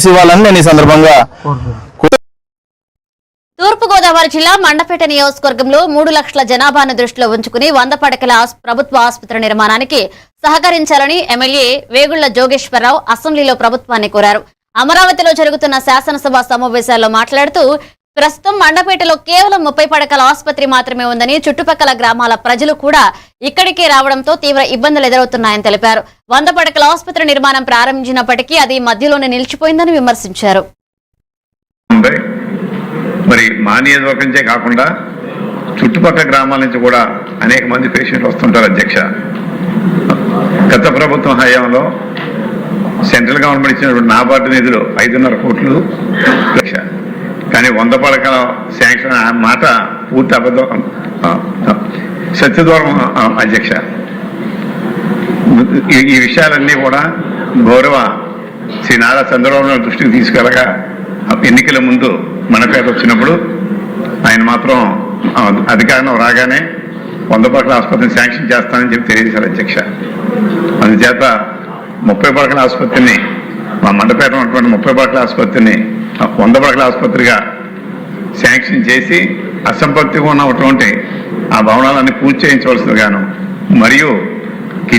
ఇవ్వాలని నేను ఈ సందర్భంగా తూర్పుగోదావరి జిల్లా మండపేట నియోజకవర్గంలో 3 లక్షల జనాభాను దృష్టిలో ఉంచుకుని 100 పడకల ప్రభుత్వ ఆసుపత్రి నిర్మాణానికి సహకరించాలని ఎమ్మెల్యే వేగుళ్ల జోగేశ్వరరావు అసెంబ్లీలో ప్రభుత్వాన్ని కోరారు. అమరావతిలో జరుగుతున్న శాసనసభ సమావేశాల్లో మాట్లాడుతూ ప్రస్తుతం మండపేటలో కేవలం 30 పడకల ఆసుపత్రి మాత్రమే ఉందని, చుట్టుపక్కల గ్రామాల ప్రజలు కూడా ఇక్కడికే రావడంతో తీవ్ర ఇబ్బందులు ఎదురవుతున్నాయని తెలిపారు. 100 పడకల ఆసుపత్రి నిర్మాణం ప్రారంభించినప్పటికీ అది మధ్యలోనే నిలిచిపోయిందని విమర్శించారు. మరి మా నియోజకవర్గంచే కాకుండా చుట్టుపక్కల గ్రామాల నుంచి కూడా అనేక మంది పేషెంట్లు వస్తుంటారు. అధ్యక్ష, గత ప్రభుత్వం హయాంలో సెంట్రల్ గవర్నమెంట్ ఇచ్చినటువంటి నాబార్డు నిధులు 5.5 కోట్లు లక్ష, కానీ 100 పడకల శాంక్షన్ మాట పూర్తి అబద్ధం, సత్యదూరం. అధ్యక్ష, ఈ విషయాలన్నీ కూడా గౌరవ శ్రీ నారా చంద్రబాబు నాయుడు దృష్టికి తీసుకెళ్ళగా ఎన్నికల ముందు మండపేట వచ్చినప్పుడు ఆయన మాత్రం అధికారంలో రాగానే 100 పడకల ఆసుపత్రిని శాంక్షన్ చేస్తానని చెప్పి తెలియజేశారు. అధ్యక్ష, అందుచేత 30 పడకల ఆసుపత్రిని, మా మండపేట ఉన్నటువంటి 30 పడకల ఆసుపత్రిని 100 పడకల ఆసుపత్రిగా శాంక్షన్ చేసి అసంపత్తిగా ఉన్నటువంటి ఆ భవనాలన్నీ పూర్తి చేయించవలసిందిగాను, మరియు